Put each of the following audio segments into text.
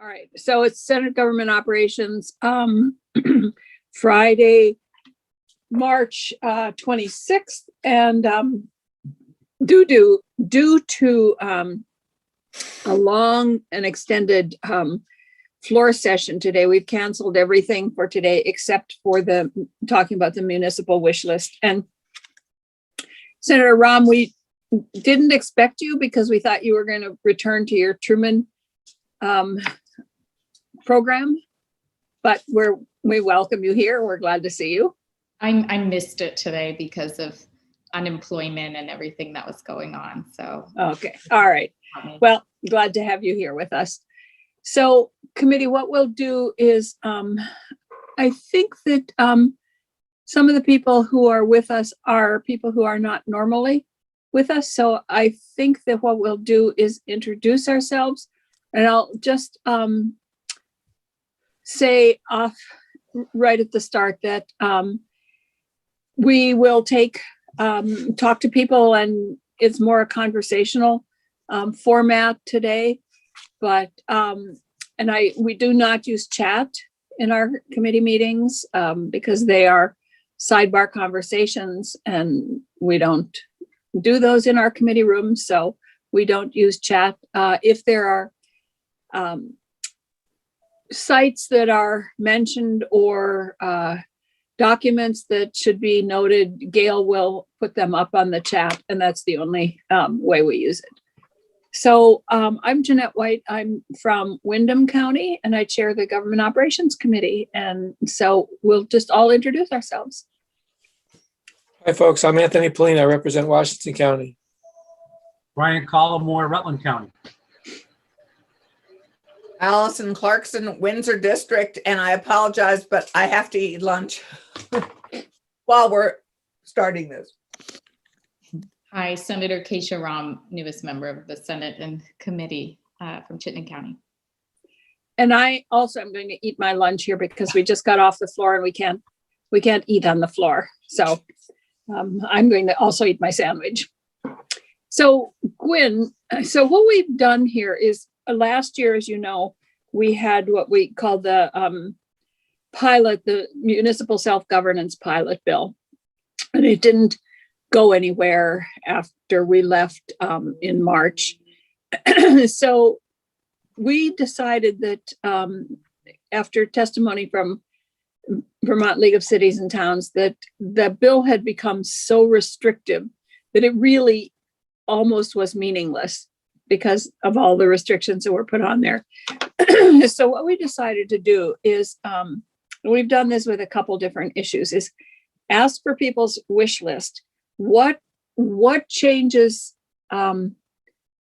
All right, so it's Senate Government Operations, Friday, March 26th, and due to a long and extended floor session today, we've canceled everything for today except for the talking about the municipal wish list. And Senator Rahm, we didn't expect you because we thought you were going to return to your Truman program, but we welcome you here. We're glad to see you. I missed it today because of unemployment and everything that was going on. So okay, all right. Well, glad to have you here with us. So, committee, what we'll do is, I think that some of the people who are with us are people who are not normally with us. So I think that what we'll do is introduce ourselves, and I'll just say off right at the start that we will talk to people, and it's more a conversational format today, but we do not use chat in our committee meetings because they are sidebar conversations, and we don't do those in our committee rooms, so we don't use chat. If there are sites that are mentioned or documents that should be noted, Gail will put them up on the chat, and that's the only way we use it. So I'm Jeanette White. I'm from Windham County, and I chair the Government Operations Committee. And so we'll just all introduce ourselves. Hi, folks. I'm Anthony Polina. I represent Washington County. Brian Collmore, Rutland County. Allison Clarkson, Windsor District, and I apologize, but I have to eat lunch while we're starting this. Hi, Senator Keisha Rahm, newest member of the Senate and committee from Chittenden County. And I also am going to eat my lunch here because we just got off the floor and we can't eat on the floor. So I'm going to also eat my sandwich. So Gwyn, so what we've done here is last year, as you know, we had what we called the pilot, the municipal self-governance pilot bill, and it didn't go anywhere after we left in March. So we decided that after testimony from Vermont League of Cities and Towns that the bill had become so restrictive that it really almost was meaningless because of all the restrictions that were put on there. So what we decided to do is, we've done this with a couple different issues, is ask for people's wish list. What changes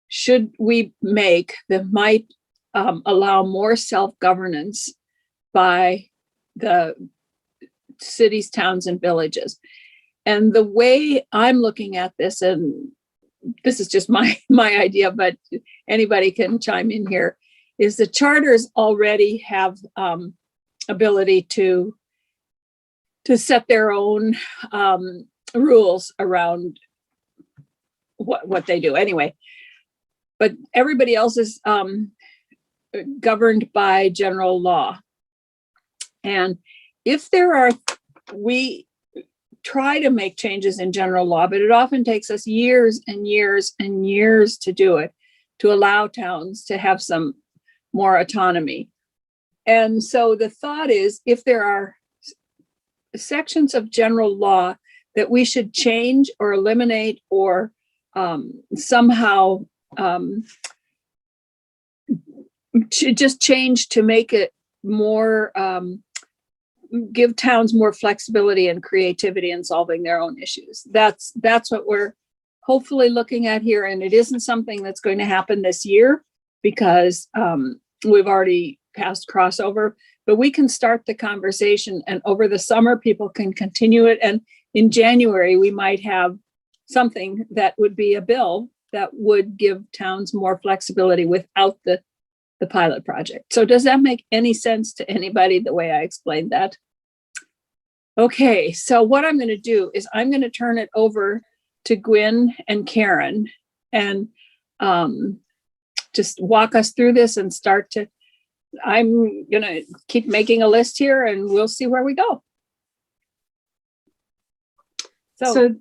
should we make that might allow more self-governance by the cities, towns, and villages? And the way I'm looking at this, and this is just my idea, but anybody can chime in here, is the charters already have ability to set their own rules around what they do anyway. But everybody else is governed by general law. And if there are, we try to make changes in general law, but it often takes us years and years and years to do it, to allow towns to have some more autonomy. And so the thought is, if there are sections of general law that we should change or eliminate or somehow just change to make it more, give towns more flexibility and creativity in solving their own issues. That's what we're hopefully looking at here. And it isn't something that's going to happen this year because we've already passed crossover, but we can start the conversation, and over the summer people can continue it. And in January, we might have something that would be a bill that would give towns more flexibility without the pilot project. So does that make any sense to anybody the way I explained that? Okay, so what I'm going to do is I'm going to turn it over to Gwyn and Karen and just walk us through this and start to I'm gonna keep making a list here and we'll see where we go. So,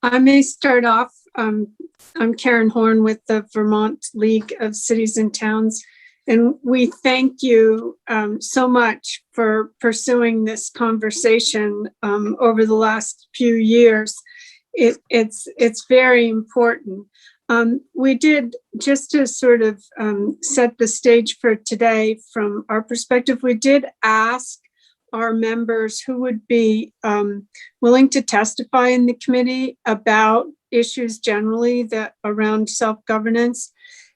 I may start off. I'm Karen Horn with the Vermont League of Cities and Towns. And we thank you so much for pursuing this conversation over the last few years. It's very important. We did, just to sort of set the stage for today from our perspective, we did ask our members who would be willing to testify in the committee about issues generally that around self-governance.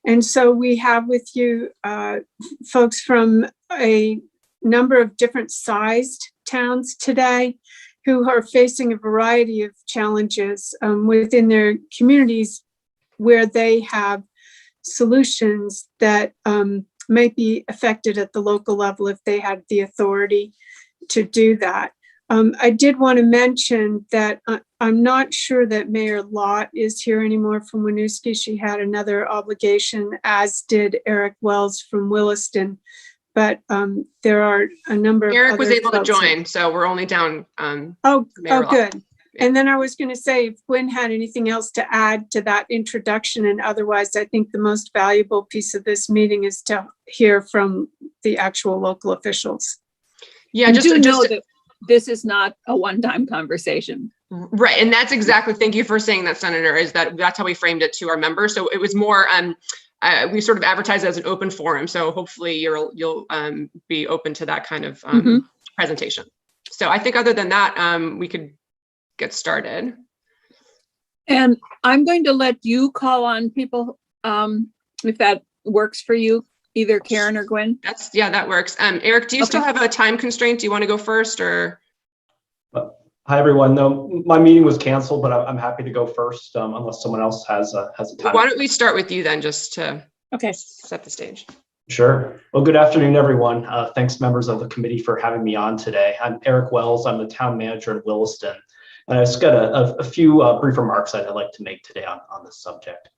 And so we have with you folks from a number of different sized towns today who are facing a variety of challenges within their communities where they have solutions that might be affected at the local level if they had the authority to do that. I did want to mention that I'm not sure that Mayor Lott is here anymore from Winooski. She had another obligation, as did Eric Wells from Williston. But there are a number of Eric was other able to folks join, so we're only down. Oh, Mayor Lott. good. And then I was going to say, if Gwen had anything else to add to that introduction, and otherwise, I think the most valuable piece of this meeting is to hear from the actual local officials. Yeah, and just do know just that this is not a one-time conversation. right, and that's exactly. Thank you for saying that, Senator. That's how we framed it to our members. So it was more. We sort of advertised it as an open forum. So hopefully you'll be open to that kind of presentation. So I think other than that, we could get started. And I'm going to let you call on people if that works for you, either Karen or Gwen. That works. Eric, do you still have a time constraint? Do you want to go first or? Hi, everyone. No, my meeting was canceled, but I'm happy to go first unless someone else has a time. Why don't we start with you then, just to Okay. set the stage. Sure. Well, good afternoon, everyone. Thanks, members of the committee, for having me on today. I'm Eric Wells. I'm the town manager in Williston. And I've just got a few brief remarks I'd like to make today on this subject.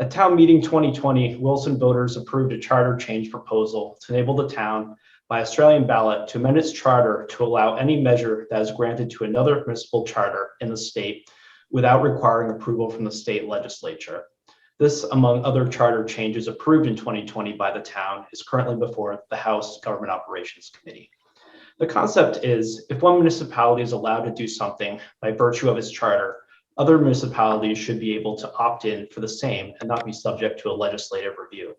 At town meeting 2020, Williston voters approved a charter change proposal to enable the town by Australian ballot to amend its charter to allow any measure that is granted to another municipal charter in the state without requiring approval from the state legislature. This, among other charter changes approved in 2020 by the town, is currently before the House Government Operations Committee. The concept is, if one municipality is allowed to do something by virtue of its charter, other municipalities should be able to opt in for the same and not be subject to a legislative review.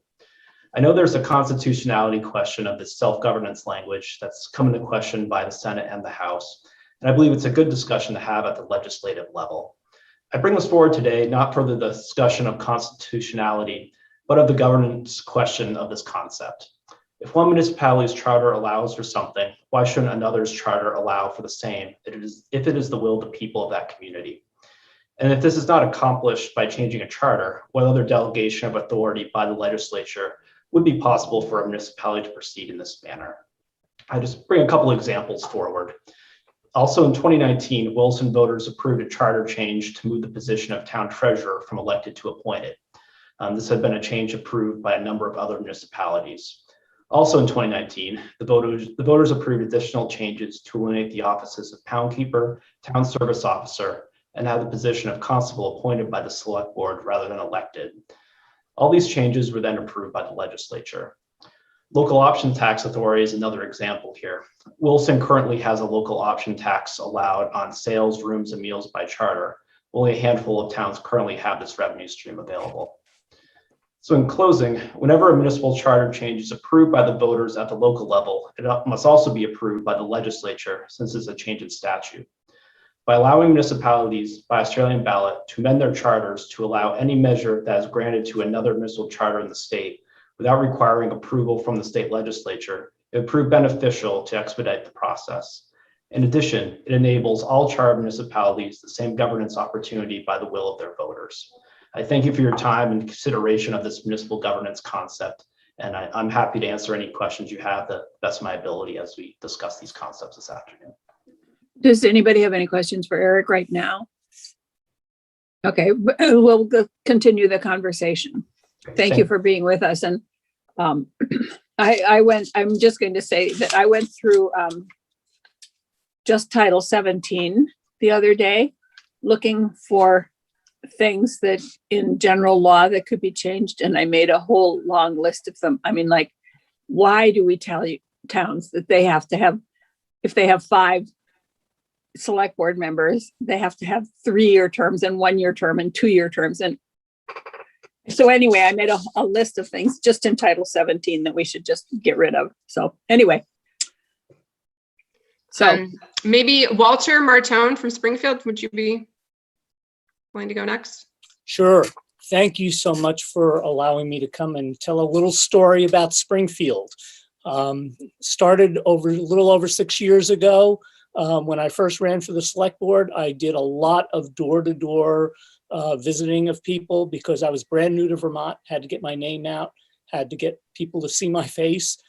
I know there's a constitutionality question of this self-governance language that's come into question by the Senate and the House, and I believe it's a good discussion to have at the legislative level. I bring this forward today not for the discussion of constitutionality, but of the governance question of this concept. If one municipality's charter allows for something, why shouldn't another's charter allow for the same if it is the will of the people of that community? And if this is not accomplished by changing a charter, what other delegation of authority by the legislature would be possible for a municipality to proceed in this manner? I just bring a couple of examples forward. Also in 2019, Williston voters approved a charter change to move the position of town treasurer from elected to appointed. This had been a change approved by a number of other municipalities. Also in 2019, the voters approved additional changes to eliminate the offices of pound keeper, town service officer, and have the position of constable appointed by the select board rather than elected. All these changes were then approved by the legislature. Local option tax authority is another example here. Williston currently has a local option tax allowed on sales, rooms, and meals by charter. Only a handful of towns currently have this revenue stream available. So in closing, whenever a municipal charter change is approved by the voters at the local level, it must also be approved by the legislature since it's a change in statute. By allowing municipalities by Australian ballot to amend their charters to allow any measure that is granted to another municipal charter in the state without requiring approval from the state legislature, it would prove beneficial to expedite the process. In addition, it enables all charter municipalities the same governance opportunity by the will of their voters. I thank you for your time and consideration of this municipal governance concept, and I'm happy to answer any questions you have to the best of my ability as we discuss these concepts this afternoon. Does anybody have any questions for Eric right now? Okay, we'll continue the conversation. Thank you for being with us. And I'm just going to say that I went through just Title 17 the other day, looking for things that in general law that could be changed. And I made a whole long list of them. I mean, like, why do we tell towns that they have to have, if they have 5 select board members, they have to have 3-year terms and 1-year term and 2-year terms. And so anyway, I made a list of things just in Title 17 that we should just get rid of. So anyway. So maybe Walter Martone from Springfield, would you be willing to go next? Sure. Thank you so much for allowing me to come and tell a little story about Springfield. Started a little over 6 years ago. When I first ran for the select board, I did a lot of door-to-door visiting of people because I was brand new to Vermont, had to get my name out, had to get people to see my face.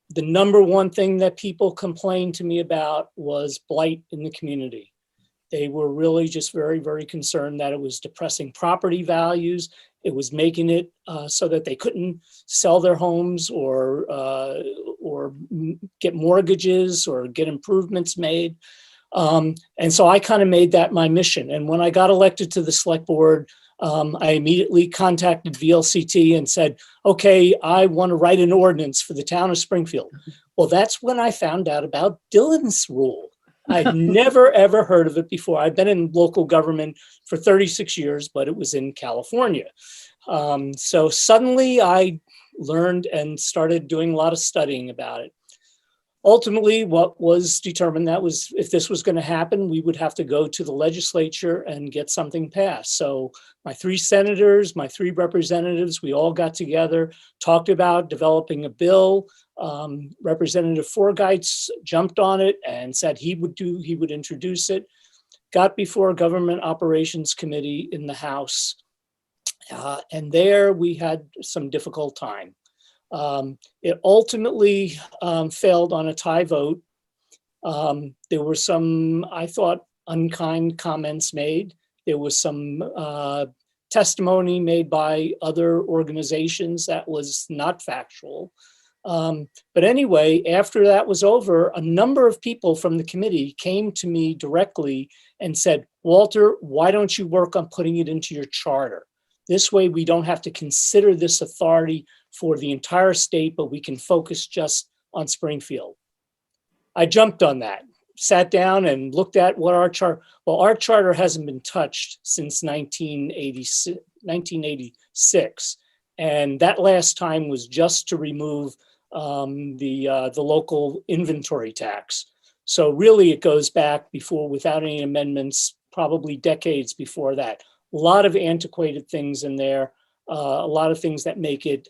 The number one thing that people complained to me about was blight in the community. They were really just very, very concerned that it was depressing property values. It was making it so that they couldn't sell their homes or get mortgages or get improvements made. And so I kind of made that my mission. And when I got elected to the select board, I immediately contacted VLCT and said, okay, I want to write an ordinance for the town of Springfield. Well, that's when I found out about Dillon's rule. I'd never, ever heard of it before. I've been in local government for 36 years, but it was in California. So suddenly I learned and started doing a lot of studying about it. Ultimately, what was determined that was if this was going to happen, we would have to go to the legislature and get something passed. So my 3 senators, my 3 representatives, we all got together, talked about developing a bill. Representative Forgeitz jumped on it and said he would introduce it. Got before Government Operations Committee in the House. And there we had some difficult time. It ultimately failed on a tie vote. There were some, I thought, unkind comments made. There was some testimony made by other organizations that was not factual. But anyway, after that was over, a number of people from the committee came to me directly and said, Walter, why don't you work on putting it into your charter? This way we don't have to consider this authority for the entire state, but we can focus just on Springfield. I jumped on that, sat down and looked at what our charter, well, our charter hasn't been touched since 1986. And that last time was just to remove the local inventory tax. So really it goes back before, without any amendments, probably decades before that. A lot of antiquated things in there, a lot of things that make it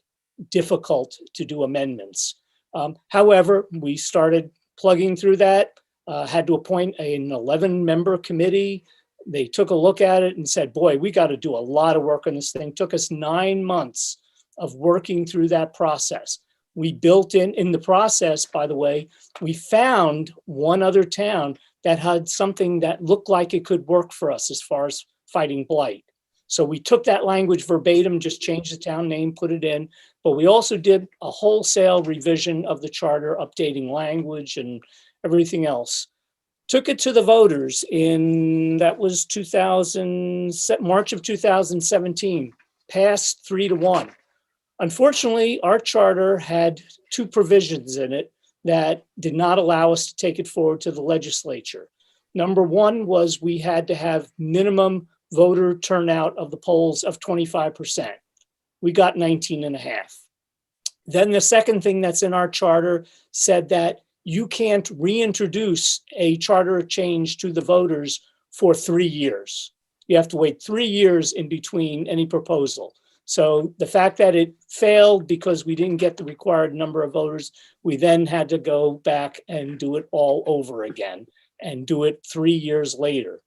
difficult to do amendments. However, we started plugging through that, had to appoint an 11-member committee. They took a look at it and said, boy, we got to do a lot of work on this thing. It took us 9 months of working through that process. We built in the process, by the way, we found one other town that had something that looked like it could work for us as far as fighting blight. So we took that language verbatim, just changed the town name, put it in, but we also did a wholesale revision of the charter, updating language and everything else. Took it to the voters that was March of 2017, passed 3-1. Unfortunately, our charter had 2 provisions in it that did not allow us to take it forward to the legislature. Number 1 was we had to have minimum voter turnout of the polls of 25%. We got 19.5. Then the second thing that's in our charter said that you can't reintroduce a charter change to the voters for 3 years. You have to wait 3 years in between any proposal. So the fact that it failed because we didn't get the required number of voters, we then had to go back and do it all over again and do it 3 years later.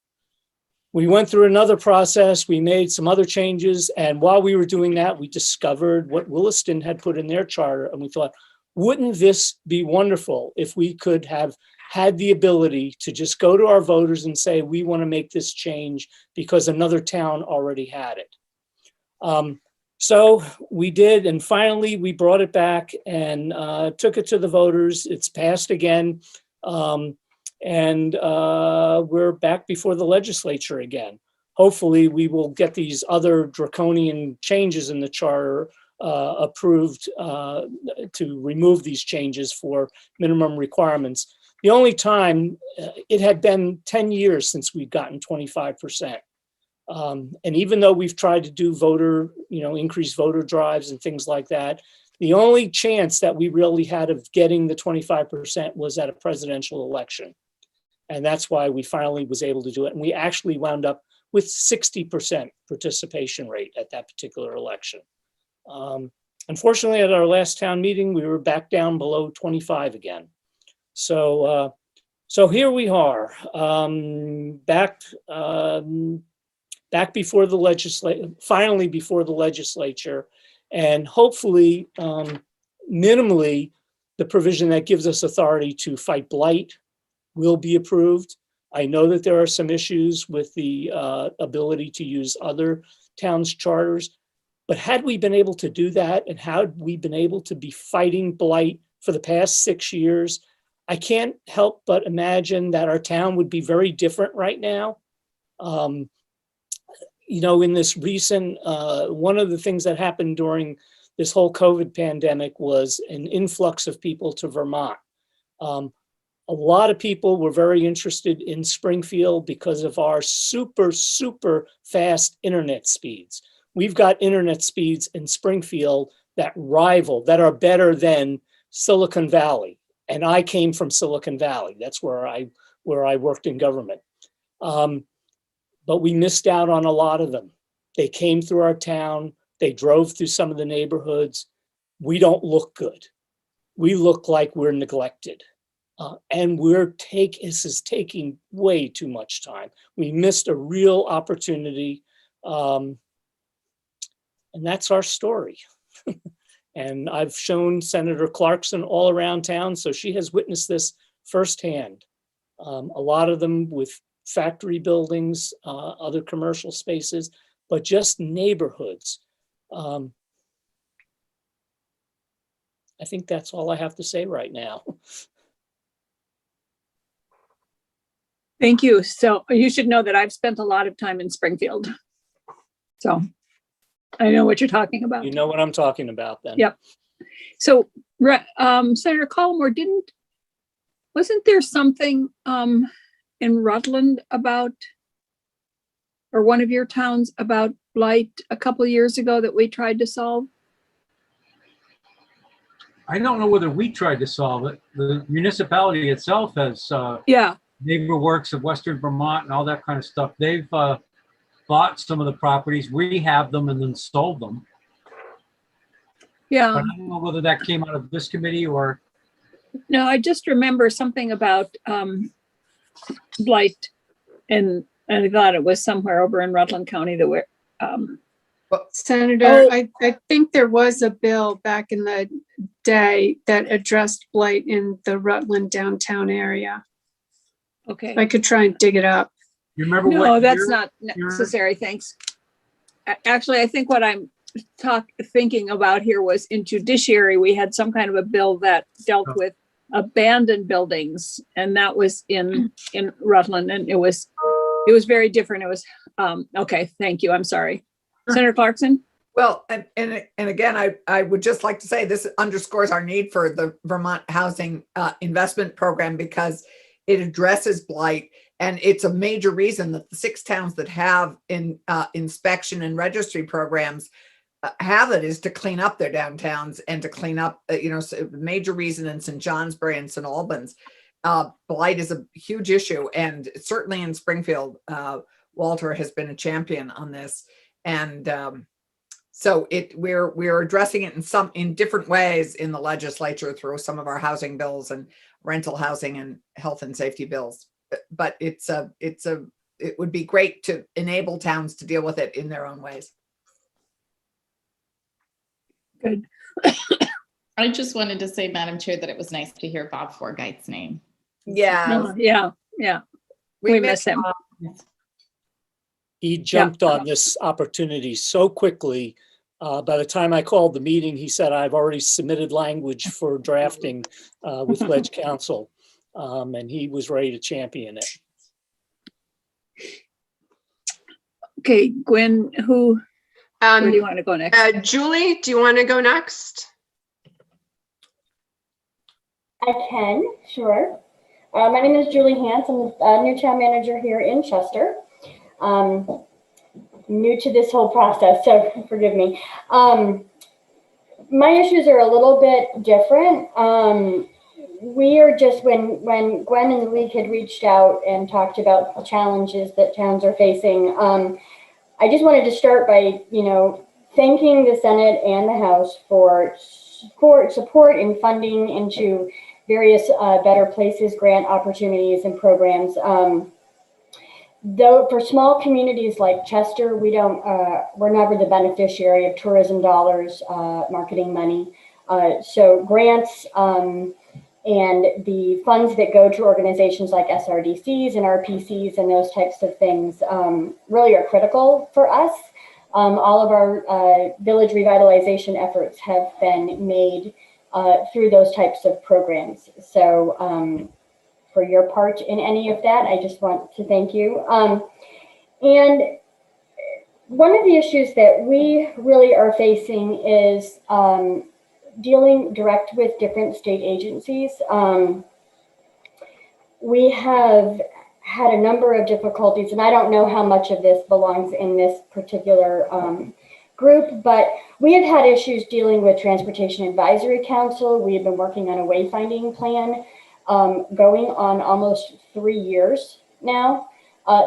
We went through another process, we made some other changes, and while we were doing that, we discovered what Williston had put in their charter, and we thought, wouldn't this be wonderful if we could have had the ability to just go to our voters and say, we want to make this change because another town already had it. So we did, and finally we brought it back and took it to the voters. It's passed again. And we're back before the legislature again. Hopefully we will get these other draconian changes in the charter approved to remove these changes for minimum requirements. The only time it had been 10 years since we'd gotten 25%. And even though we've tried to do increased voter drives and things like that, the only chance that we really had of getting the 25% was at a presidential election. And that's why we finally was able to do it. And we actually wound up with 60% participation rate at that particular election. Unfortunately, at our last town meeting, we were back down below 25 again. So here we are, back before the legislature, finally before the legislature, and hopefully, minimally, the provision that gives us authority to fight blight will be approved. I know that there are some issues with the ability to use other towns' charters, but had we been able to do that, and had we been able to be fighting blight for the past 6 years, I can't help but imagine that our town would be very different right now. In this recent, one of the things that happened during this whole COVID pandemic was an influx of people to Vermont. A lot of people were very interested in Springfield because of our super, super fast internet speeds. We've got internet speeds in Springfield that are better than Silicon Valley. And I came from Silicon Valley. That's where I worked in government. But we missed out on a lot of them. They came through our town. They drove through some of the neighborhoods. We don't look good. We look like we're neglected. And this is taking way too much time. We missed a real opportunity. And that's our story. And I've shown Senator Clarkson all around town, so she has witnessed this firsthand. A lot of them with factory buildings, other commercial spaces, but just neighborhoods. I think that's all I have to say right now. Thank you. So you should know that I've spent a lot of time in Springfield. So I know what you're talking about. You know what I'm talking about then. Yep. So Senator Collmore, wasn't there something in Rutland about, or one of your towns about blight a couple of years ago that we tried to solve? I don't know whether we tried to solve it. The municipality itself has Yeah. Neighbor Works of Western Vermont and all that kind of stuff. They've bought some of the properties, rehabbed them, and then sold them. Yeah. But I don't know whether that came out of this committee or. No, I just remember something about blight, and I thought it was somewhere over in Rutland County that we're. Senator, Oh. I think there was a bill back in the day that addressed blight in the Rutland downtown area. Okay. I could try and dig it up. You remember what? No, that's year? not necessary. Thanks. Actually, I think what I'm thinking about here was in judiciary, we had some kind of a bill that dealt with abandoned buildings, and that was in Rutland, and it was very different. It was okay. Thank you. I'm sorry, Senator Clarkson. Well, and again, I would just like to say this underscores our need for the Vermont Housing Investment Program, because it addresses blight. And it's a major reason that the 6 towns that have inspection and registry programs have it, is to clean up their downtowns and to clean up, so major reason in St. Johnsbury and St. Albans. Blight is a huge issue. And certainly in Springfield, Walter has been a champion on this. And so we're addressing it in different ways in the legislature through some of our housing bills and rental housing and health and safety bills. But it would be great to enable towns to deal with it in their own ways. Good. I just wanted to say, Madam Chair, that it was nice to hear Bob Forgeit's name. Yeah. Yeah. We miss him. He jumped on this opportunity so quickly By the time I called the meeting, he said, I've already submitted language for drafting with Ledge Council. And he was ready to champion it. Okay, Gwen, where do you Um, want to go next? Julie, do you want to go next? I can, sure. My name is Julie Hance. I'm the new town manager here in Chester. New to this whole process, so forgive me. My issues are a little bit different. We are just, when Gwen and the league had reached out and talked about the challenges that towns are facing, I just wanted to start by, thanking the Senate and the House for support in funding into various Better Places grant opportunities and programs. Though for small communities like Chester, we're never the beneficiary of tourism dollars, marketing money. So grants and the funds that go to organizations like SRDCs and RPCs and those types of things really are critical for us. All of our village revitalization efforts have been made through those types of programs. So for your part in any of that, I just want to thank you. And one of the issues that we really are facing is dealing direct with different state agencies. We have had a number of difficulties, and I don't know how much of this belongs in this particular group, but we have had issues dealing with Transportation Advisory Council. We have been working on a wayfinding plan going on almost 3 years now.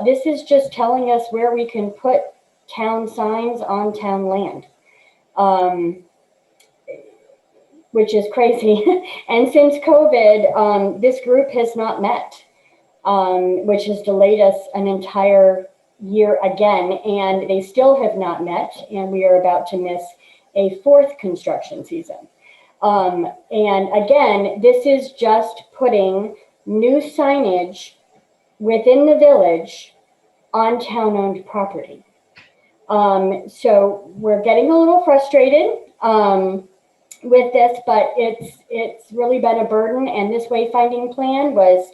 This is just telling us where we can put town signs on town land, which is crazy. And since COVID, this group has not met, which has delayed us an entire year again, and they still have not met, and we are about to miss a 4th construction season. And again, this is just putting new signage within the village on town-owned property. So we're getting a little frustrated with this, but it's really been a burden. And this wayfinding plan was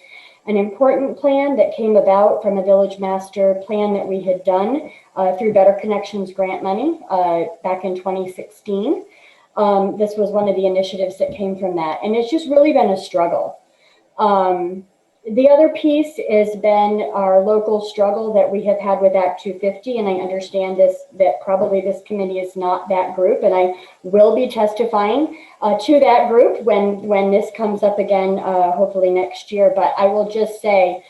an important plan that came about from a village master plan that we had done through Better Connections grant money back in 2016. This was one of the initiatives that came from that. And it's just really been a struggle. The other piece has been our local struggle that we have had with Act 250. And I understand that probably this committee is not that group. And I will be testifying to that group when this comes up again, hopefully next year. But I will just say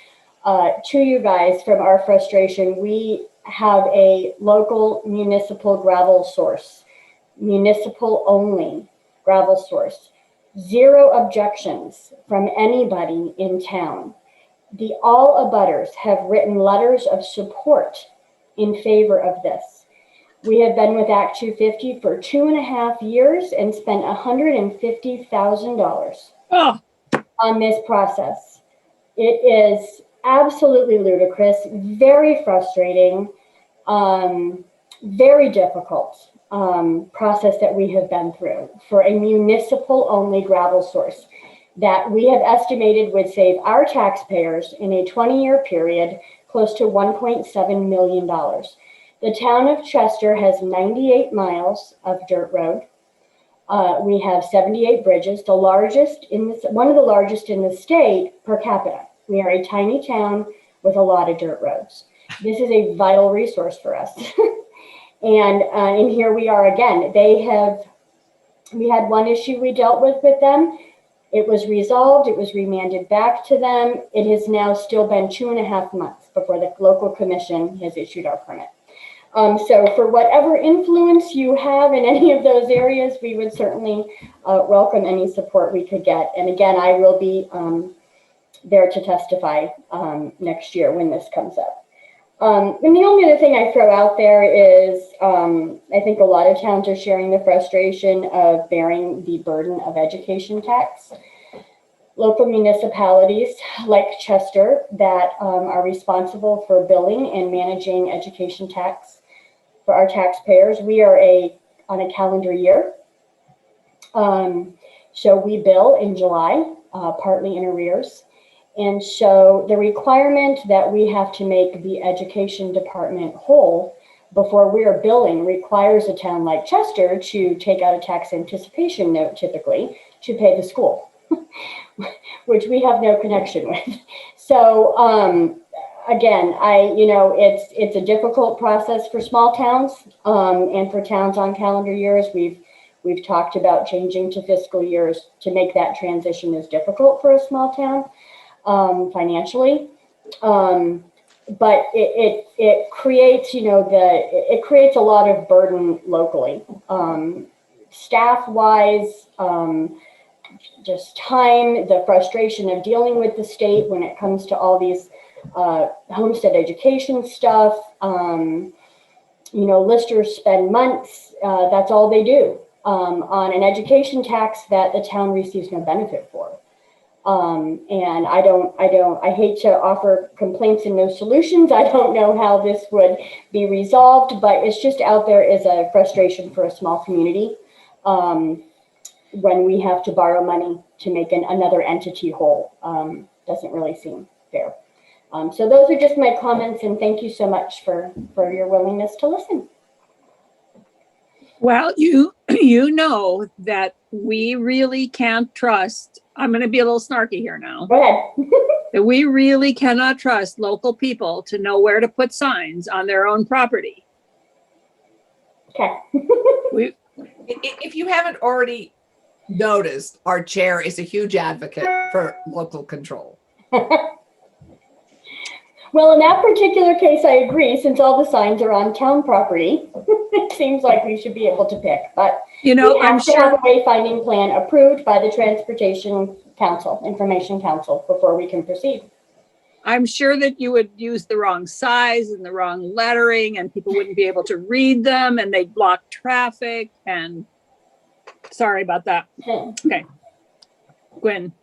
to you guys, from our frustration, we have a local municipal gravel source. Municipal only gravel source. 0 objections from anybody in town. The all abutters have written letters of support in favor of this. We have been with Act 250 for 2.5 years and spent $150,000 on this process. It is absolutely ludicrous, very frustrating, very difficult process that we have been through for a municipal only gravel source that we have estimated would save our taxpayers in a 20-year period close to $1.7 million. The town of Chester has 98 miles of dirt road. We have 78 bridges, one of the largest in the state per capita. We are a tiny town with a lot of dirt roads. This is a vital resource for us. And here we are again. We had one issue we dealt with them. It was resolved. It was remanded back to them. It has now still been 2.5 months before the local commission has issued our permit. So for whatever influence you have in any of those areas, we would certainly welcome any support we could get. And again, I will be there to testify next year when this comes up. And the only other thing I throw out there is I think a lot of towns are sharing the frustration of bearing the burden of education tax. Local municipalities like Chester that are responsible for billing and managing education tax for our taxpayers. We are a on a calendar year. So we bill in July, partly in arrears. And so the requirement that we have to make the education department whole before we are billing requires a town like Chester to take out a tax anticipation note typically to pay the school, which we have no connection with. So again, it's a difficult process for small towns and for towns on calendar years. We've talked about changing to fiscal years to make that transition as difficult for a small town financially. But it creates, it creates a lot of burden locally, staff-wise, just time, the frustration of dealing with the state when it comes to all these homestead education stuff. Listers spend months, that's all they do, on an education tax that the town receives no benefit for. And I hate to offer complaints and no solutions. I don't know how this would be resolved, but it's just out there as a frustration for a small community when we have to borrow money to make another entity whole. Doesn't really seem fair. So those are just my comments, and thank you so much for your willingness to listen. Well, you know that we really can't trust, I'm going to be a little snarky here now, Go ahead. that we really cannot trust local people to know where to put signs on their own property. Okay. If you haven't already noticed, our chair is a huge advocate for local control. Well, in that particular case, I agree, since all the signs are on town property. It seems like we should be able to pick, but we have to have a wayfinding plan approved by the Transportation Council, Information Council, before we can proceed. I'm sure that you would use the wrong size and the wrong lettering, and people wouldn't be able to read them, and they'd block traffic, and sorry about that. Okay. Gwen,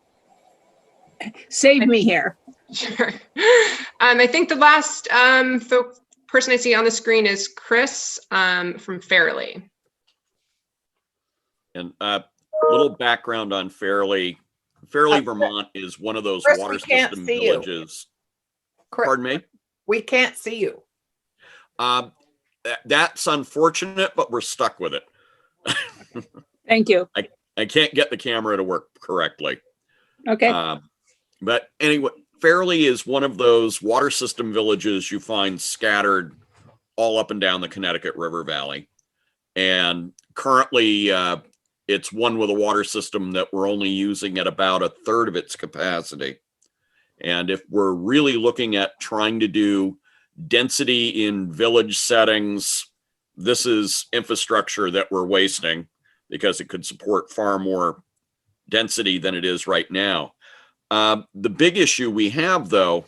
save me here. Sure. I think the last person I see on the screen is Chris from Fairleigh. And a little background on Fairleigh. Fairleigh, Vermont is one of those Chris, water we can't system see you. villages. Chris, Pardon me? we can't see you. That's unfortunate, but we're stuck with it. Thank you. I can't get the camera to work correctly. Okay. But anyway, Fairleigh is one of those water system villages you find scattered all up and down the Connecticut River Valley. And currently, it's one with a water system that we're only using at about a third of its capacity. And if we're really looking at trying to do density in village settings, this is infrastructure that we're wasting because it could support far more density than it is right now. The big issue we have, though,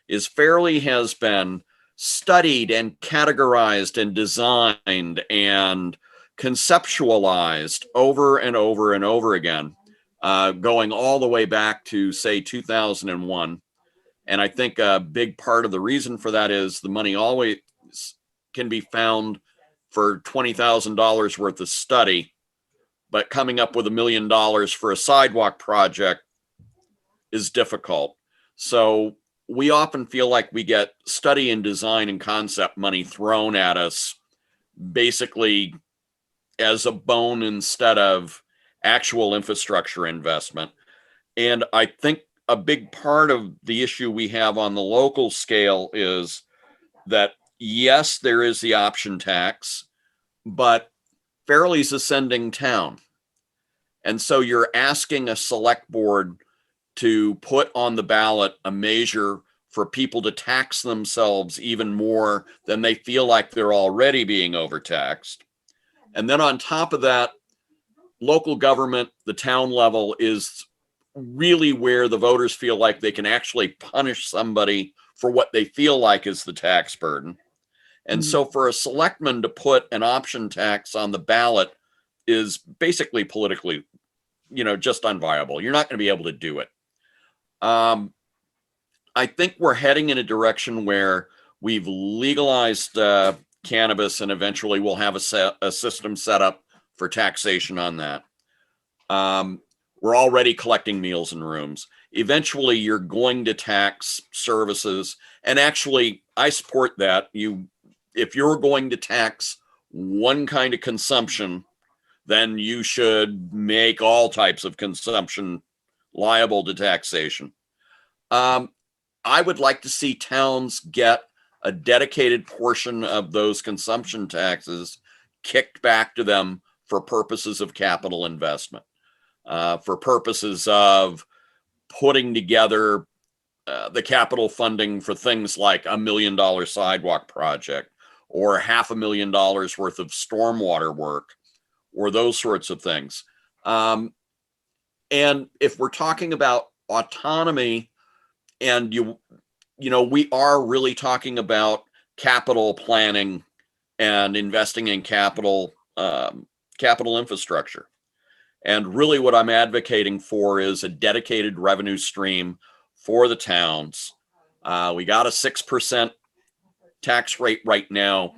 is Fairleigh has been studied and categorized and designed and conceptualized over and over and over again, going all the way back to, say, 2001. And I think a big part of the reason for that is the money always can be found for $20,000 worth of study, but coming up with $1 million for a sidewalk project is difficult. So we often feel like we get study and design and concept money thrown at us basically as a bone instead of actual infrastructure investment. And I think a big part of the issue we have on the local scale is that, yes, there is the option tax, but Fairleigh's a sending town. And so you're asking a select board to put on the ballot a measure for people to tax themselves even more than they feel like they're already being overtaxed. And then on top of that, local government, the town level, is really where the voters feel like they can actually punish somebody for what they feel like is the tax burden. And so for a selectman to put an option tax on the ballot is basically politically, just unviable. You're not going to be able to do it. I think we're heading in a direction where we've legalized cannabis, and eventually we'll have a system set up for taxation on that. We're already collecting meals and rooms. Eventually, you're going to tax services. And actually, I support that. If you're going to tax one kind of consumption, then you should make all types of consumption liable to taxation. I would like to see towns get a dedicated portion of those consumption taxes kicked back to them for purposes of capital investment, for purposes of putting together the capital funding for things like $1 million sidewalk project or $500,000 worth of stormwater work or those sorts of things. And if we're talking about autonomy, and we are really talking about capital planning and investing in capital infrastructure. And really what I'm advocating for is a dedicated revenue stream for the towns. We got a 6% tax rate right now.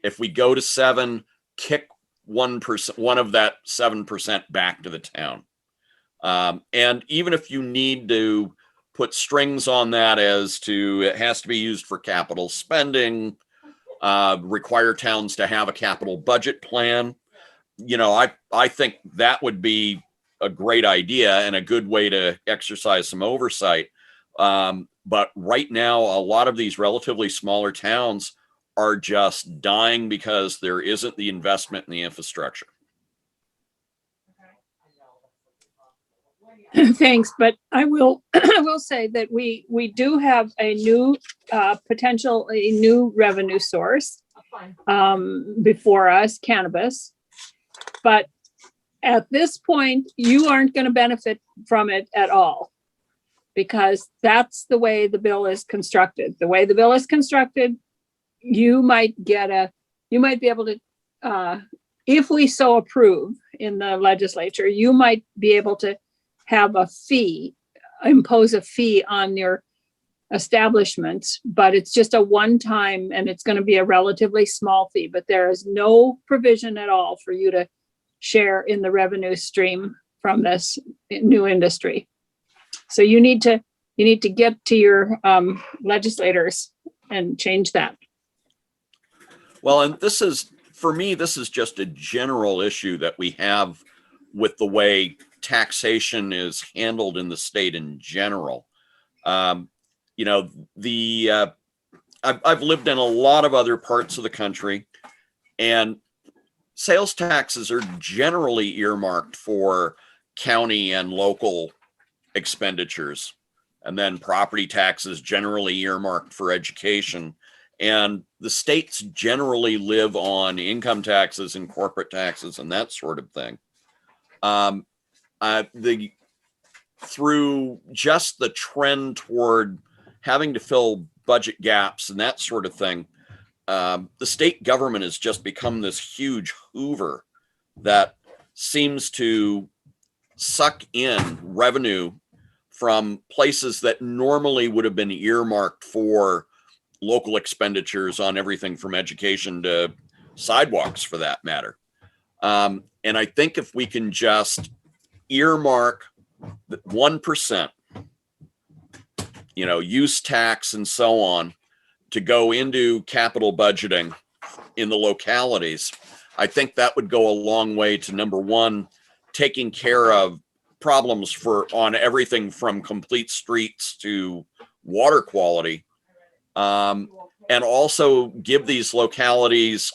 If we go to 7%, kick 1%, one of that 7% back to the town. And even if you need to put strings on that as to it has to be used for capital spending, require towns to have a capital budget plan, I think that would be a great idea and a good way to exercise some oversight. But right now, a lot of these relatively smaller towns are just dying because there isn't the investment in the infrastructure. Thanks, but I will say that we do have a new new revenue source before us, cannabis. But at this point, you aren't going to benefit from it at all, because that's the way the bill is constructed. The way the bill is constructed, you might be able to, if we so approve in the legislature, you might be able to have impose a fee on your establishment, but it's just a one-time, and it's going to be a relatively small fee, but there is no provision at all for you to share in the revenue stream from this new industry. So you need to get to your legislators and change that. Well, and for me, this is just a general issue that we have with the way taxation is handled in the state in general. I've lived in a lot of other parts of the country, and sales taxes are generally earmarked for county and local expenditures, and then property taxes generally earmarked for education. And the states generally live on income taxes and corporate taxes and that sort of thing. Through just the trend toward having to fill budget gaps and that sort of thing, the state government has just become this huge hoover that seems to suck in revenue from places that normally would have been earmarked for local expenditures on everything from education to sidewalks, for that matter. And I think if we can just earmark 1%, use tax and so on, to go into capital budgeting in the localities, I think that would go a long way to, number one, taking care of problems on everything from complete streets to water quality, and also give these localities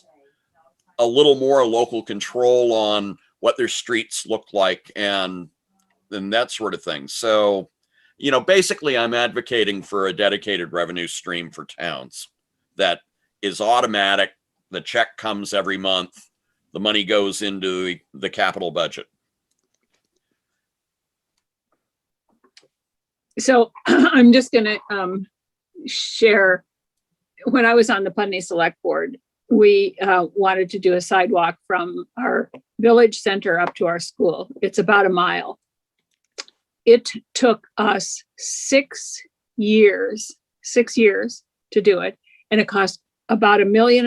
a little more local control on what their streets look like and that sort of thing. So, basically I'm advocating for a dedicated revenue stream for towns that is automatic. The check comes every month. The money goes into the capital budget. So I'm just going to share, when I was on the Putney Select Board, we wanted to do a sidewalk from our village center up to our school. It's about a mile. It took us 6 years to do it. And it cost about $1.5 million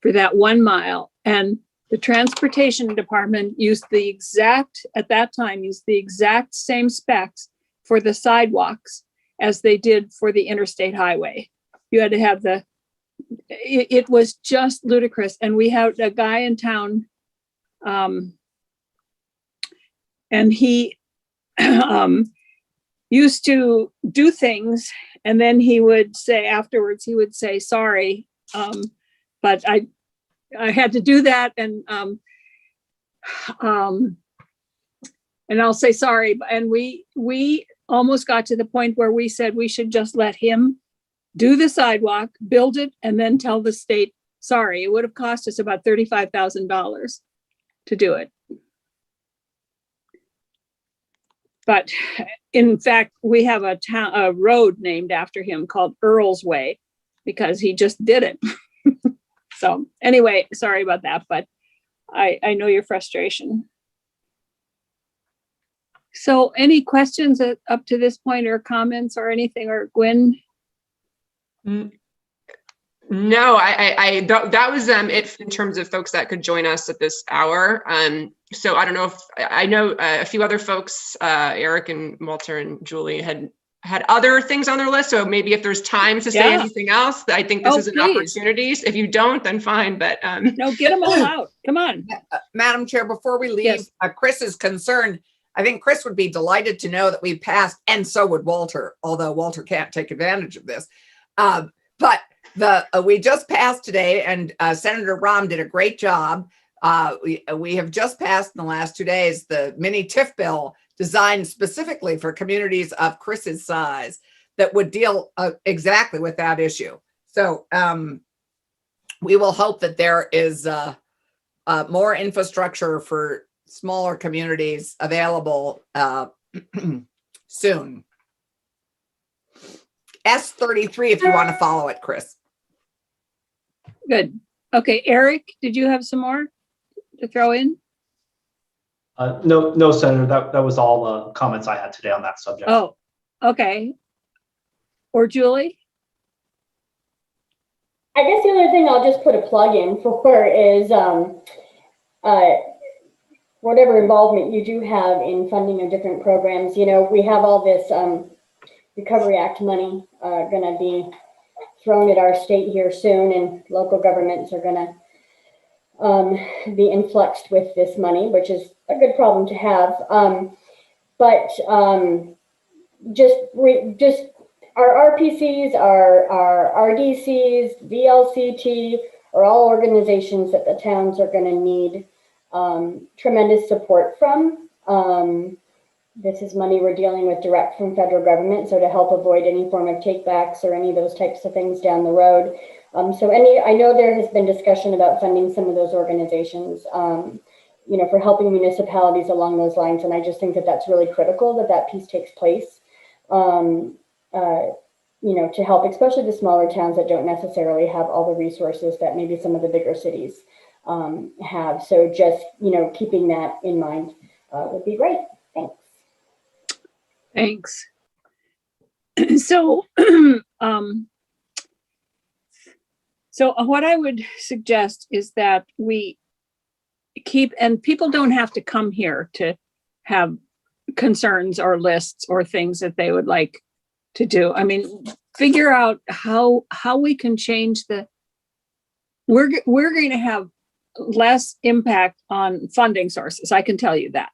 for that 1 mile. And The transportation department used at that time, used the exact same specs for the sidewalks as they did for the interstate highway. You had to have it was just ludicrous. And we had a guy in town, and he used to do things, and then he would say afterwards, he would say, sorry, but I had to do that, and I'll say sorry. And we almost got to the point where we said we should just let him do the sidewalk, build it, and then tell the state, sorry. It would have cost us about $35,000 to do it. But in fact, we have a road named after him called Earl's Way because he just did it. So anyway, sorry about that, but I know your frustration. So any questions up to this point, or comments or anything, or Gwen? No, that was it in terms of folks that could join us at this hour. So I don't know if I know a few other folks, Eric and Walter and Julie had other things on their list. So maybe if there's time to say anything else, I think this is an opportunity. If you don't, then fine. But no, get them all out. Come on, Madam Chair. Before we leave, Chris is concerned. I think Chris would be delighted to know that we passed, and so would Walter, although Walter can't take advantage of this. But we just passed today, and Senator Rahm did a great job. We have just passed in the last 2 days the mini TIF bill designed specifically for communities of Chris's size that would deal exactly with that issue. So we will hope that there is more infrastructure for smaller communities available soon. S33 if you want to follow it, Chris. Good. Okay, Eric, did you have some more to throw in? No, Senator, that was all the comments I had today on that subject. Oh, okay. Or Julie? I guess the other thing I'll just put a plug in for is whatever involvement you do have in funding of different programs. You know, we have all this Recovery Act money going to be thrown at our state here soon, and local governments are going to be influxed with this money, which is a good problem to have. But just our RPCs, our RDCs, VLCT are all organizations that the towns are going to need tremendous support from. This is money we're dealing with direct from federal government, so to help avoid any form of takebacks or any of those types of things down the road. I know there has been discussion about funding some of those organizations, you know, for helping municipalities along those lines, and I just think that that's really critical that piece takes place, you know, to help, especially the smaller towns that don't necessarily have all the resources that maybe some of the bigger cities have. So just, you know, keeping that in mind would be great. Thanks. Thanks. So, so what I would suggest is that we keep, and people don't have to come here to have concerns or lists or things that they would like to do. I mean, figure out how we can change we're going to have less impact on funding sources. I can tell you that.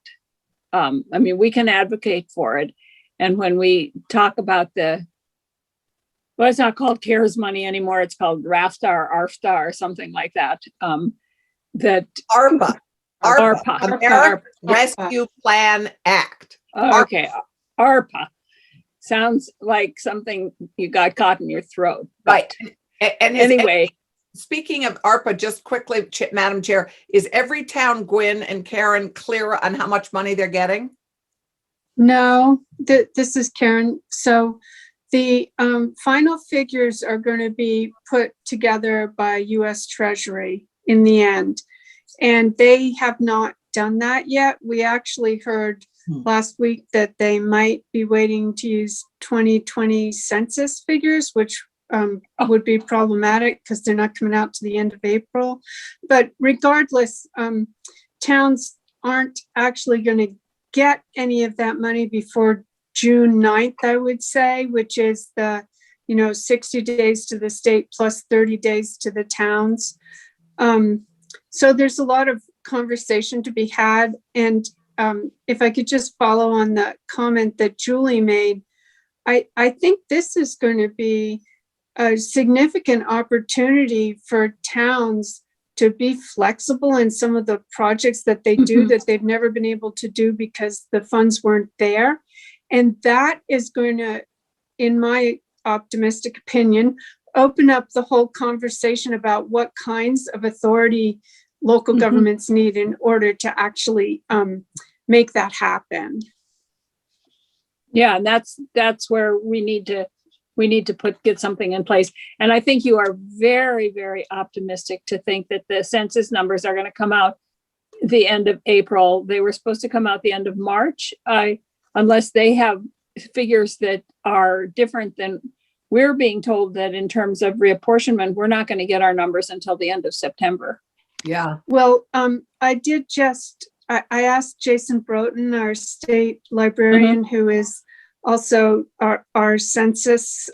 I mean, we can advocate for it. And when we talk about well, it's not called CARES money anymore. It's called RAFTA or ARFTA or something like that. That ARPA, American Rescue Plan Act. Okay, ARPA sounds like something you got caught in your throat. Right. And anyway. Speaking of ARPA, just quickly, Madam Chair, is every town, Gwen and Karen, clear on how much money they're getting? No, this is Karen. So the final figures are going to be put together by U.S. Treasury in the end, and they have not done that yet. We actually heard last week that they might be waiting to use 2020 census figures, which would be problematic because they're not coming out to the end of April. But regardless, towns aren't actually going to get any of that money before June 9th, I would say, which is the 60 days to the state plus 30 days to the towns. So there's a lot of conversation to be had. And if I could just follow on the comment that Julie made, I think this is going to be a significant opportunity for towns to be flexible in some of the projects that they do that they've never been able to do because the funds weren't there. And that is going to, in my optimistic opinion, open up the whole conversation about what kinds of authority local governments need in order to actually make that happen. Yeah, and that's where we need to get something in place. And I think you are very, very optimistic to think that the census numbers are going to come out the end of April. They were supposed to come out the end of March, unless they have figures that are different than we're being told, that in terms of reapportionment, we're not going to get our numbers until the end of September. Yeah. Well, I asked Jason Broughton, our state librarian, who is also our census,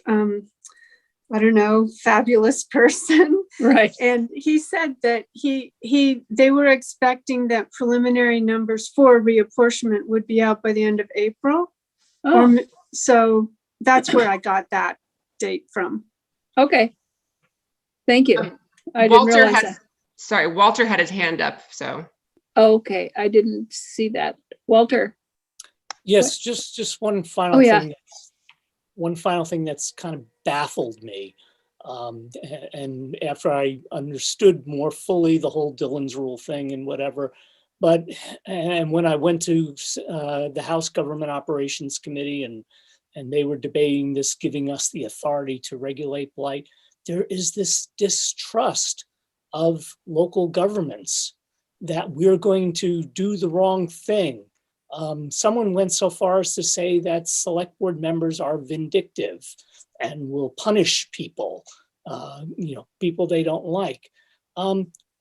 fabulous person. Right. And he said that they were expecting that preliminary numbers for reapportionment would be out by the end of April. Oh. So that's where I got that date from. Okay. Thank you. I didn't Walter realize has, that. sorry, Walter had his hand up, so. Okay, I didn't see that. Walter. Yes, just one final Oh, yeah. thing. One final thing that's kind of baffled me. And after I understood more fully the whole Dillon's rule thing and whatever, and when I went to the House Government Operations Committee and they were debating this, giving us the authority to regulate blight, there is this distrust of local governments that we're going to do the wrong thing. Someone went so far as to say that select board members are vindictive and will punish people, people they don't like.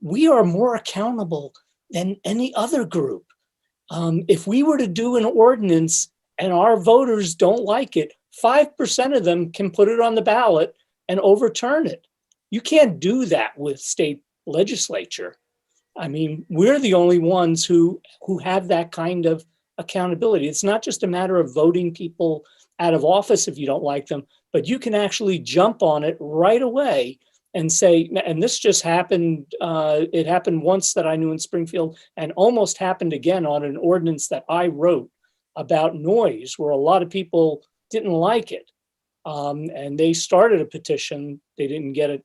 We are more accountable than any other group. If we were to do an ordinance and our voters don't like it, 5% of them can put it on the ballot and overturn it. You can't do that with state legislature. I mean, we're the only ones who have that kind of accountability. It's not just a matter of voting people out of office if you don't like them, but you can actually jump on it right away and say, and this just happened, it happened once that I knew in Springfield, and almost happened again on an ordinance that I wrote about noise, where a lot of people didn't like it. And they started a petition. They didn't get it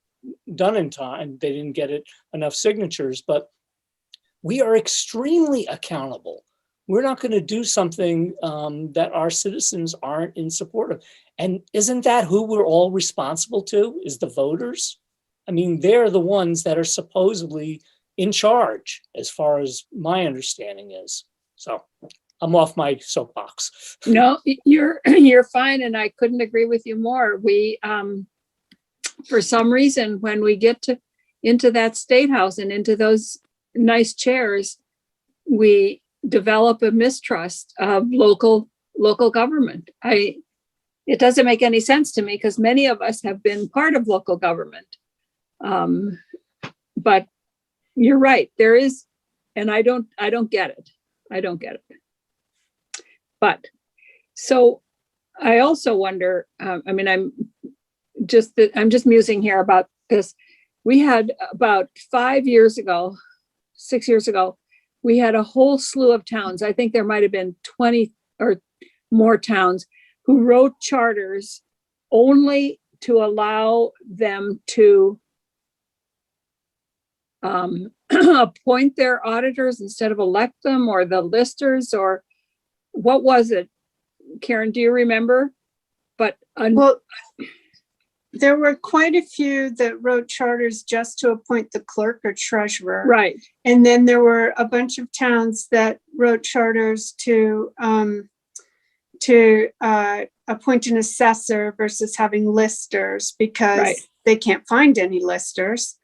done in time. They didn't get it enough signatures, but we are extremely accountable. We're not going to do something that our citizens aren't in support of. And isn't that who we're all responsible to, is the voters? I mean, they're the ones that are supposedly in charge, as far as my understanding is. So I'm off my soapbox. No, you're fine. And I couldn't agree with you more. We, for some reason, when we get into that state house and into those nice chairs, we develop a mistrust of local government. It doesn't make any sense to me because many of us have been part of local government. But you're right, there is, and I don't get it. I don't get it. But so I also wonder, I'm just musing here about this. We had about 6 years ago, we had a whole slew of towns. I think there might have been 20 or more towns who wrote charters only to allow them to appoint their auditors instead of elect them, or the listers, or what was it? Karen, do you remember? But well, there were quite a few that wrote charters just to appoint the clerk or treasurer. Right. And then there were a bunch of towns that wrote charters to to appoint an assessor versus having listers because Right. they can't find any listers.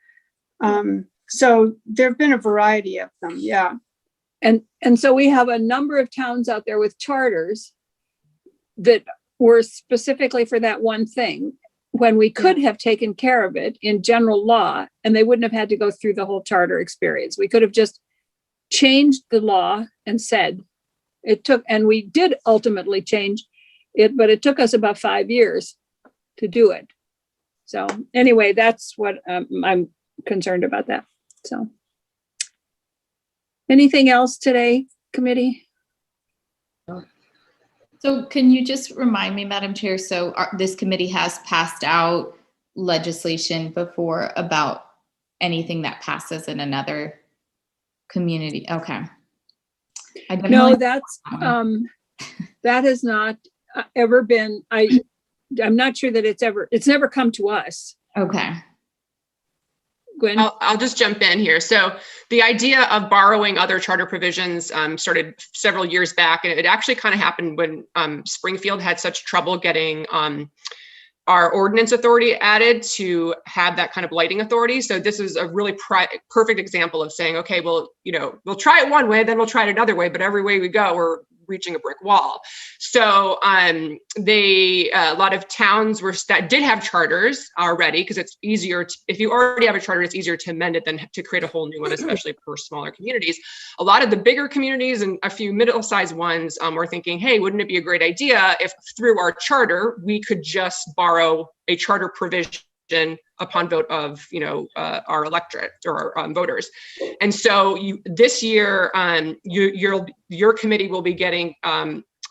So there've been a variety of them. Yeah. And so we have a number of towns out there with charters that were specifically for that one thing, when we could have taken care of it in general law, and they wouldn't have had to go through the whole charter experience. We could have just changed the law and said it took, and we did ultimately change it, but it took us about 5 years to do it. So anyway, that's what I'm concerned about that. So anything else today, committee? So can you just remind me, Madam Chair, so this committee has passed out legislation before about anything that passes in another community? Okay. No, that's, that has not ever been, I'm not sure that it's never come to us. Okay. Gwen? I'll just jump in here. So the idea of borrowing other charter provisions started several years back, and it actually kind of happened when Springfield had such trouble getting our ordinance authority added to have that kind of lighting authority. So this is a really perfect example of saying, okay, well, we'll try it one way, then we'll try it another way, but every way we go, we're reaching a brick wall. So a lot of towns that did have charters already, because it's easier if you already have a charter, it's easier to amend it than to create a whole new one, especially for smaller communities. A lot of the bigger communities and a few middle-sized ones were thinking, hey, wouldn't it be a great idea if through our charter we could just borrow a charter provision upon vote of our electorate or our voters. And so this year your committee will be getting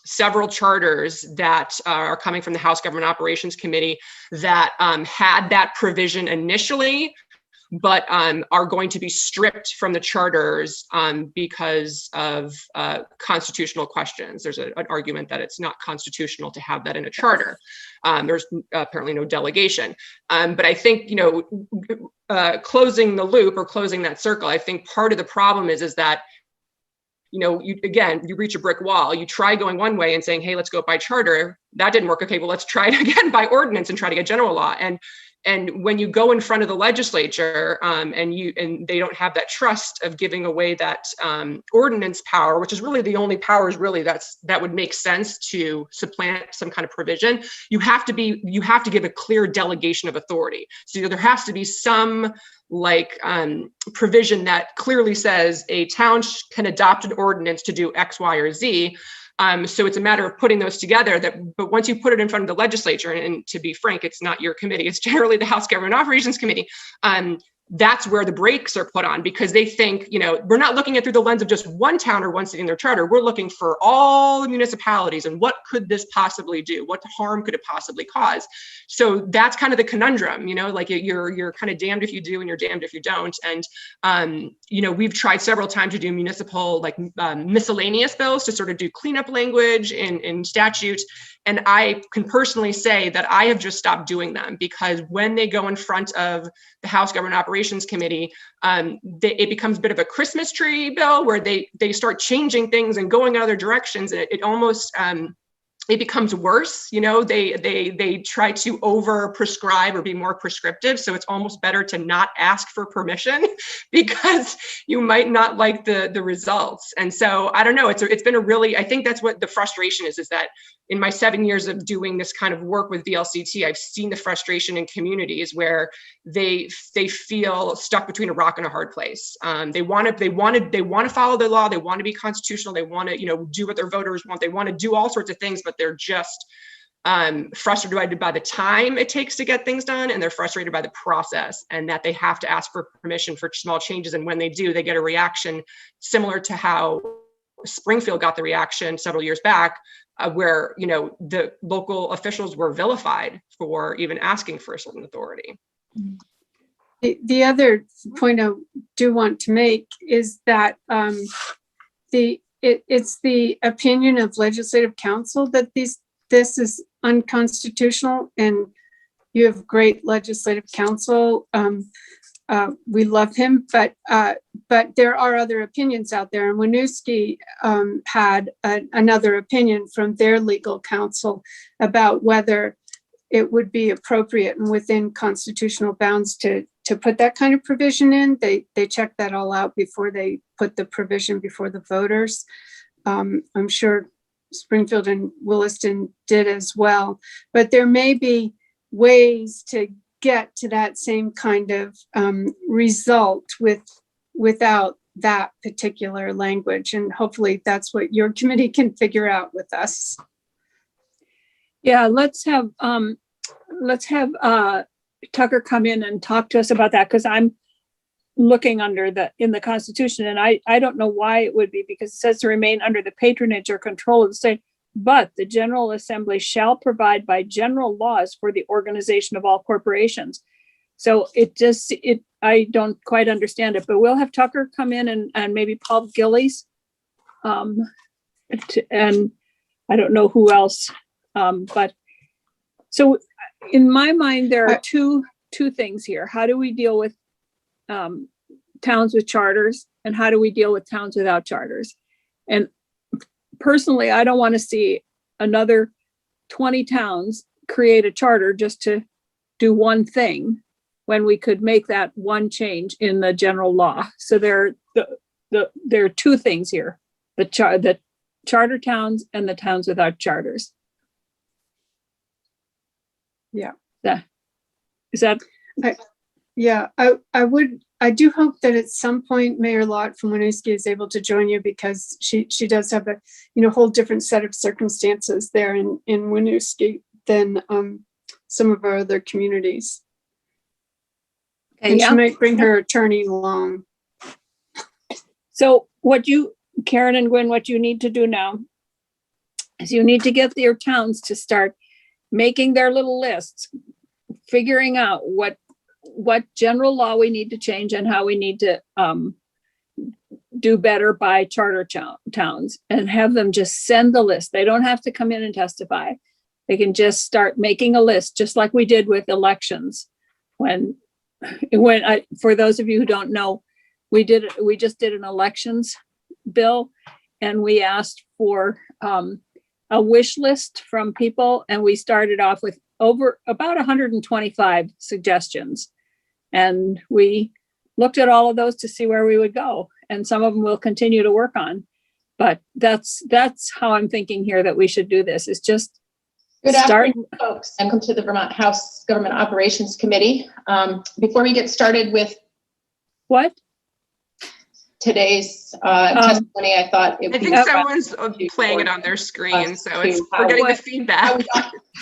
several charters that are coming from the House Government Operations Committee that had that provision initially, but are going to be stripped from the charters because of constitutional questions. There's an argument that it's not constitutional to have that in a charter. There's apparently no delegation. But I think, closing the loop or closing that circle, I think part of the problem is that, you reach a brick wall. You try going one way and saying, hey, let's go by charter. That didn't work. Okay, well, let's try it again by ordinance and try to get general law. And when you go in front of the legislature and they don't have that trust of giving away that ordinance power, which is really the only powers really that would make sense to supplant some kind of provision, you have to give a clear delegation of authority. So there has to be some provision that clearly says a town can adopt an ordinance to do X, Y, or Z. So it's a matter of putting those together. But once you put it in front of the legislature, and to be frank, it's not your committee, it's generally the House Government Operations Committee. That's where the brakes are put on, because they think, we're not looking at through the lens of just one town or one city in their charter. We're looking for all the municipalities and what could this possibly do? What harm could it possibly cause? So that's kind of the conundrum, you're kind of damned if you do and you're damned if you don't. And, we've tried several times to do municipal miscellaneous bills to sort of do cleanup language in statute. And I can personally say that I have just stopped doing them, because when they go in front of the House Government Operations Committee, it becomes a bit of a Christmas tree bill where they start changing things and going in other directions. And it almost, it becomes worse. They try to over prescribe or be more prescriptive. So it's almost better to not ask for permission because you might not like the results. And so I don't know, it's been I think that's what the frustration is that in my 7 years of doing this kind of work with VLCT, I've seen the frustration in communities where they feel stuck between a rock and a hard place. They want to follow the law. They want to be constitutional. They want to, do what their voters want. They want to do all sorts of things, but they're just frustrated by the time it takes to get things done, and they're frustrated by the process, and that they have to ask for permission for small changes. And when they do, they get a reaction similar to how Springfield got the reaction several years back, where the local officials were vilified for even asking for a certain authority. The other point I do want to make is that it's the opinion of Legislative Council that this is unconstitutional, and you have great Legislative Council. we love him, but there are other opinions out there. And Winooski had another opinion from their legal counsel about whether it would be appropriate and within constitutional bounds to put that kind of provision in. They checked that all out before they put the provision before the voters. I'm sure Springfield and Williston did as well, but there may be ways to get to that same kind of result without that particular language. And hopefully that's what your committee can figure out with us. Yeah, let's have Tucker come in and talk to us about that, because I'm looking in the Constitution, and I don't know why it would be, because it says to remain under the patronage or control of the state, but the General Assembly shall provide by general laws for the organization of all corporations. So I don't quite understand it, but we'll have Tucker come in and maybe Paul Gillies. And I don't know who else. But so in my mind, there are two things here. How do we deal with towns with charters, and how do we deal with towns without charters? And personally, I don't want to see another 20 towns create a charter just to do one thing when we could make that one change in the general law. So there are two things here: the charter towns and the towns without charters. Yeah. Is that? Yeah, I do hope that at some point Mayor Lott from Winooski is able to join you, because she does have a whole different set of circumstances there in Winooski than some of our other communities. Okay, And yeah. she might bring her attorney along. So Karen and Gwen, what you need to do now is you need to get your towns to start making their little lists, figuring out what general law we need to change and how we need to do better by charter towns, and have them just send the list. They don't have to come in and testify. They can just start making a list, just like we did with elections. For those of you who don't know, we just did an elections bill, and we asked for a wish list from people, and we started off with about 125 suggestions. And we looked at all of those to see where we would go. And some of them we'll continue to work on. But that's how I'm thinking here that we should do this, is just Good start. afternoon, folks. Welcome to the Vermont House Government Operations Committee. Before we get started with What? today's testimony, I thought it I would be think someone's playing it on their screen, so we're getting the feedback.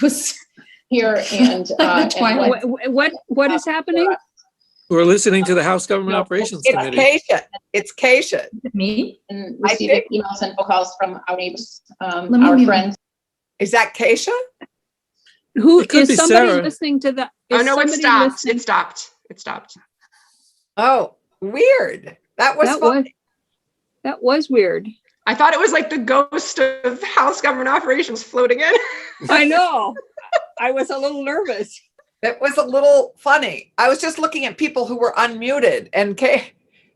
was here and What is happening? We're listening to the House Government Operations Committee. It's Keisha. Me? and receiving emails and phone calls from our neighbors, me our mute. friends. Is that Keisha? Who It could is be somebody Sarah. listening to that? Oh, no, it stopped. It stopped. It stopped. Oh, weird. That was fun. That was weird. I thought it was like the ghost of House Government Operations floating in. I know. I was a little nervous. It was a little funny. I was just looking at people who were unmuted, and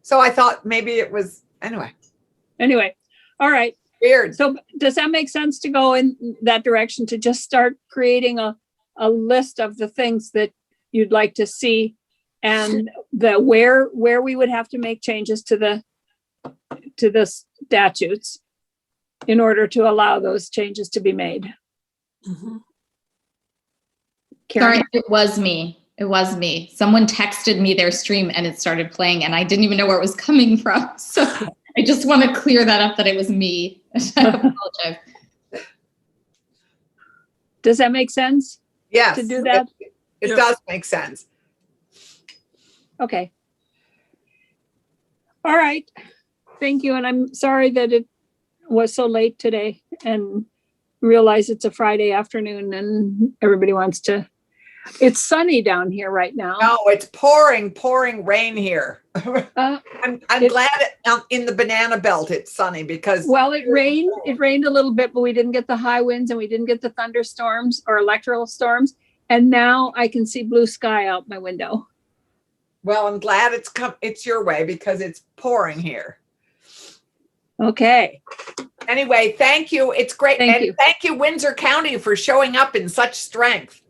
so I thought maybe it was Anyway, all right. weird. So does that make sense to go in that direction, to just start creating a list of the things that you'd like to see, and where we would have to make changes to the statutes in order to allow those changes to be made? Mm-hmm. Karen? Sorry, it was me. It was me. Someone texted me their stream and it started playing and I didn't even know where it was coming from. So I just want to clear that up, that it was me. I apologize. Does that make sense? Yes. To do that? It does make sense. Okay. All right. Thank you. And I'm sorry that it was so late today, and realize it's a Friday afternoon and everybody wants to. It's sunny down here right now. No, it's pouring rain here. I'm glad in the banana belt it's sunny, because Well, it rained a little bit, but we didn't get the high winds and we didn't get the thunderstorms or electrical storms. And now I can see blue sky out my window. Well, I'm glad it's your way because it's pouring here. Okay. Anyway, thank you. It's great. Thank And you. thank you, Windsor County, for showing up in such strength.